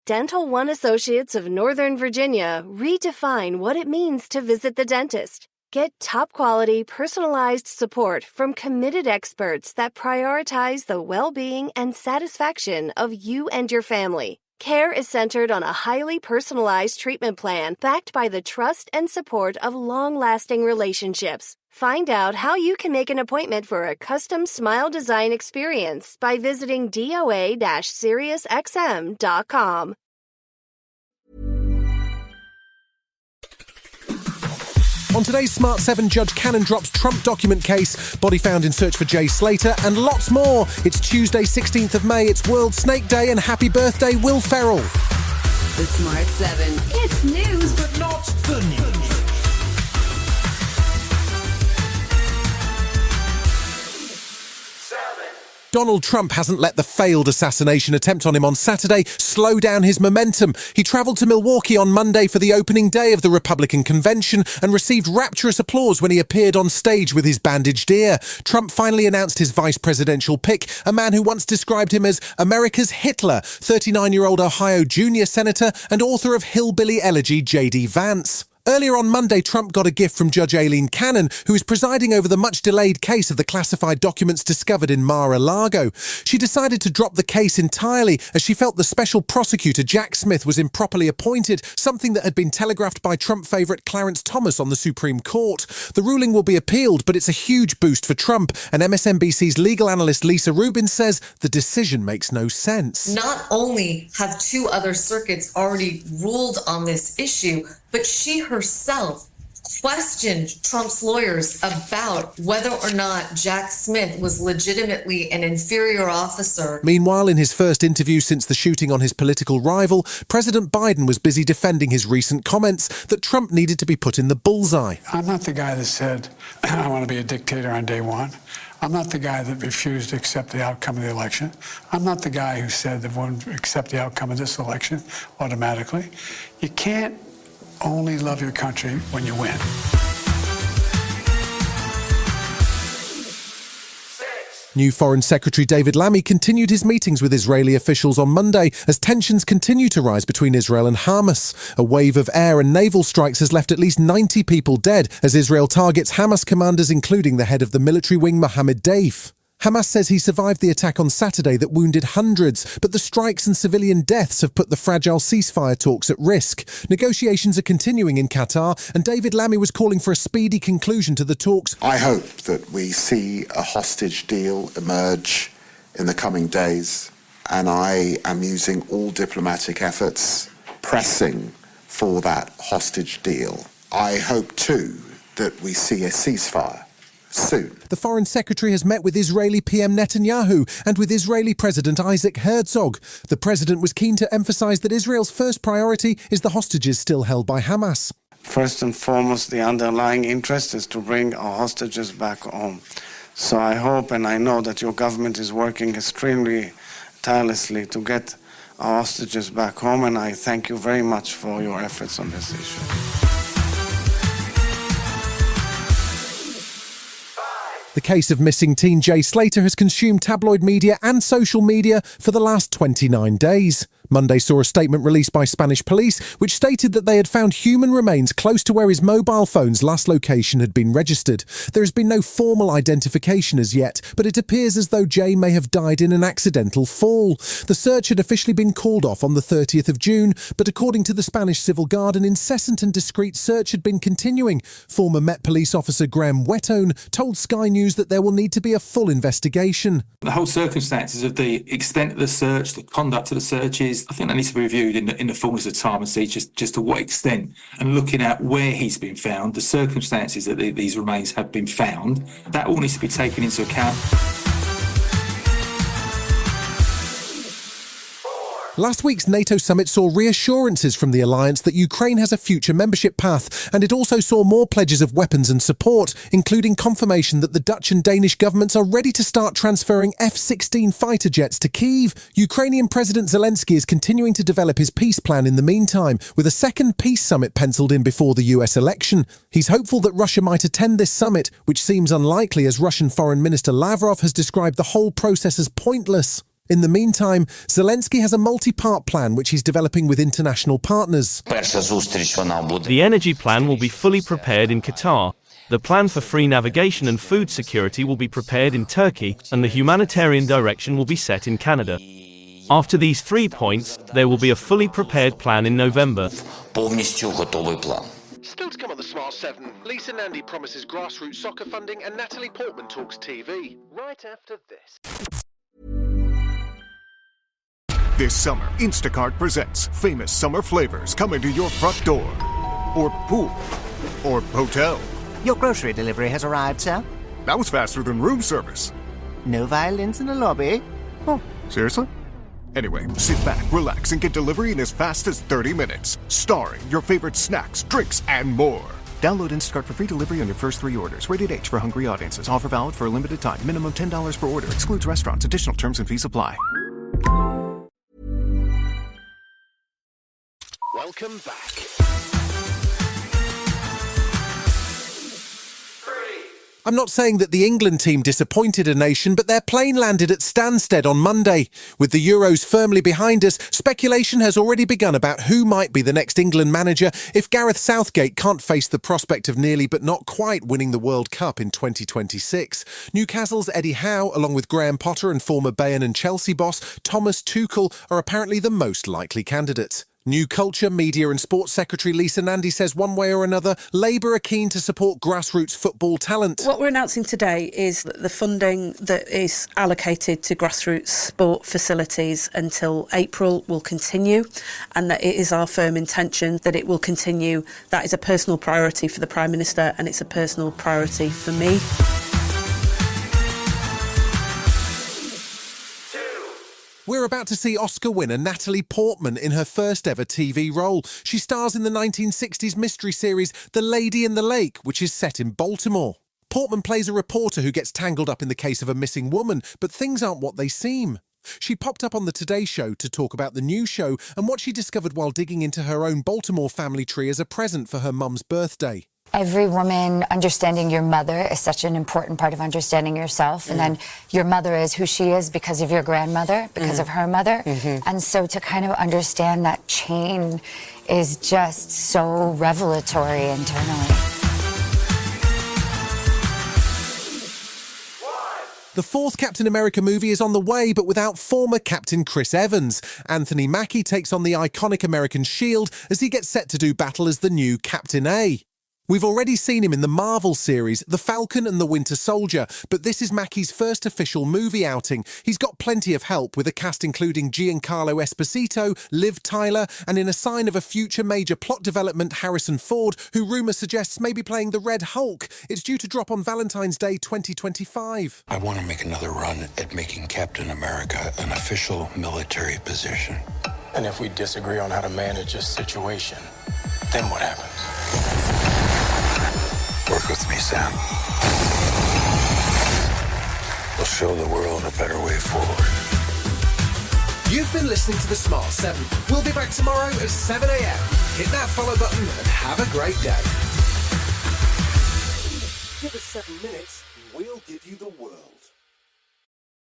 Dental One Associates of Northern Virginia redefine what it means to visit the dentist. Get top-quality, personalized support from committed experts that prioritize the well-being and satisfaction of you and your family. Care is centered on a highly personalized treatment plan backed by the trust and support of long-lasting relationships. Find out how you can make an appointment for a custom smile design experience by visiting doa-SiriusXM.com. On today's Smart 7, Judge Cannon drops Trump document case, body found in search for Jay Slater, and lots more. It's Tuesday, 16th of May. It's World Snake Day, and happy birthday, Will Ferrell. The Smart 7. It's news, but not the news. Donald Trump hasn't let the failed assassination attempt on him on Saturday slow down his momentum. He travelled to Milwaukee on Monday for the opening day of the Republican convention and received rapturous applause when he appeared on stage with his bandaged ear. Trump finally announced his vice presidential pick, a man who once described him as America's Hitler, 39-year-old Ohio junior senator and author of Hillbilly Elegy J.D. Vance. Earlier on Monday, Trump got a gift from Judge Aileen Cannon, who is presiding over the much-delayed case of the classified documents discovered in Mar-a-Lago. She decided to drop the case entirely as she felt the special prosecutor, Jack Smith, was improperly appointed, something that had been telegraphed by Trump favourite Clarence Thomas on the Supreme Court. The ruling will be appealed, but it's a huge boost for Trump, and MSNBC's legal analyst Lisa Rubin says the decision makes no sense. Not only have two other circuits already ruled on this issue, but she herself questioned Trump's lawyers about whether or not Jack Smith was legitimately an inferior officer. Meanwhile, in his first interview since the shooting on his political rival, President Biden was busy defending his recent comments that Trump needed to be put in the bullseye. I'm not the guy that said, I want to be a dictator on day one. I'm not the guy that refused to accept the outcome of the election. I'm not the guy who said that won't accept the outcome of this election automatically. You can't only love your country when you win. New Foreign Secretary David Lammy continued his meetings with Israeli officials on Monday as tensions continue to rise between Israel and Hamas. A wave of air and naval strikes has left at least 90 people dead as Israel targets Hamas commanders, including the head of the military wing, Mohammed Deif. Hamas says he survived the attack on Saturday that wounded hundreds, but the strikes and civilian deaths have put the fragile ceasefire talks at risk. Negotiations are continuing in Qatar, and David Lammy was calling for a speedy conclusion to the talks. I hope that we see a hostage deal emerge in the coming days, and I am using all diplomatic efforts, pressing for that hostage deal. I hope, too, that we see a ceasefire soon. The Foreign Secretary has met with Israeli PM Netanyahu and with Israeli President Isaac Herzog. The President was keen to emphasise that Israel's first priority is the hostages still held by Hamas. First and foremost, the underlying interest is to bring our hostages back home. So I hope and I know that your government is working extremely tirelessly to get our hostages back home, and I thank you very much for your efforts on this issue. The case of missing teen Jay Slater has consumed tabloid media and social media for the last 29 days. Monday saw a statement released by Spanish police which stated that they had found human remains close to where his mobile phone's last location had been registered. There has been no formal identification as yet, but it appears as though Jay may have died in an accidental fall. The search had officially been called off on the 30th of June, but according to the Spanish Civil Guard, an incessant and discreet search had been continuing. Former Met Police officer Graham Whetone told Sky News that there will need to be a full investigation. The whole circumstances of the extent of the search, the conduct of the searches, I think that needs to be reviewed in the fullness of time and see just to what extent, and looking at where he's been found, the circumstances that these remains have been found, that all needs to be taken into account. Last week's NATO summit saw reassurances from the alliance that Ukraine has a future membership path, and it also saw more pledges of weapons and support, including confirmation that the Dutch and Danish governments are ready to start transferring F-16 fighter jets to Kyiv. Ukrainian President Zelensky is continuing to develop his peace plan in the meantime, with a second peace summit penciled in before the US election. He's hopeful that Russia might attend this summit, which seems unlikely as Russian Foreign Minister Lavrov has described the whole process as pointless. In the meantime, Zelensky has a multi-part plan which he's developing with international partners. The energy plan will be fully prepared in Qatar. The plan for free navigation and food security will be prepared in Turkey, and the humanitarian direction will be set in Canada. After these 3 points, there will be a fully prepared plan in November. Still to come on the Smart 7, Lisa Nandy promises grassroots soccer funding and Natalie Portman talks TV. Right after this. This summer, Instacart presents famous summer flavors coming to your front door. Or pool. Or hotel. Your grocery delivery has arrived, sir. That was faster than room service. No violins in the lobby. Oh, seriously? Anyway, sit back, relax, and get delivery in as fast as 30 minutes. Starring your favorite snacks, drinks, and more. Download Instacart for free delivery on your first 3 orders. Rated H for hungry audiences. Offer valid for a limited time. Minimum $10 per order. Excludes restaurants. Additional terms and fees apply. Welcome back. I'm not saying that the England team disappointed a nation, but their plane landed at Stansted on Monday. With the Euros firmly behind us, speculation has already begun about who might be the next England manager if Gareth Southgate can't face the prospect of nearly but not quite winning the World Cup in 2026. Newcastle's Eddie Howe, along with Graham Potter and former Bayern and Chelsea boss Thomas Tuchel, are apparently the most likely candidates. New Culture, Media and Sports Secretary Lisa Nandy says one way or another, Labour are keen to support grassroots football talent. What we're announcing today is that the funding that is allocated to grassroots sport facilities until April will continue, and that it is our firm intention that it will continue. That is a personal priority for the Prime Minister, and it's a personal priority for me. We're about to see Oscar winner Natalie Portman in her first ever TV role. She stars in the 1960s mystery series The Lady in the Lake, which is set in Baltimore. Portman plays a reporter who gets tangled up in the case of a missing woman, but things aren't what they seem. She popped up on the Today Show to talk about the new show and what she discovered while digging into her own Baltimore family tree as a present for her mum's birthday. Every woman, understanding your mother is such an important part of understanding yourself. And then your mother is who she is because of your grandmother, because of her mother. And so to kind of understand that chain is just so revelatory internally. The fourth Captain America movie is on the way, but without former Captain Chris Evans. Anthony Mackie takes on the iconic American shield as he gets set to do battle as the new Captain A. We've already seen him in the Marvel series, The Falcon and the Winter Soldier, but this is Mackie's first official movie outing. He's got plenty of help, with a cast including Giancarlo Esposito, Liv Tyler, and in a sign of a future major plot development, Harrison Ford, who rumour suggests may be playing the Red Hulk. It's due to drop on Valentine's Day 2025. I want to make another run at making Captain America an official military position. And if we disagree on how to manage this situation, then what happens? Work with me, Sam. We'll show the world a better way forward. You've been listening to The Smart 7. We'll be back tomorrow at 7 a.m. Hit that follow button and have a great day. Give us 7 minutes, we'll give you the world.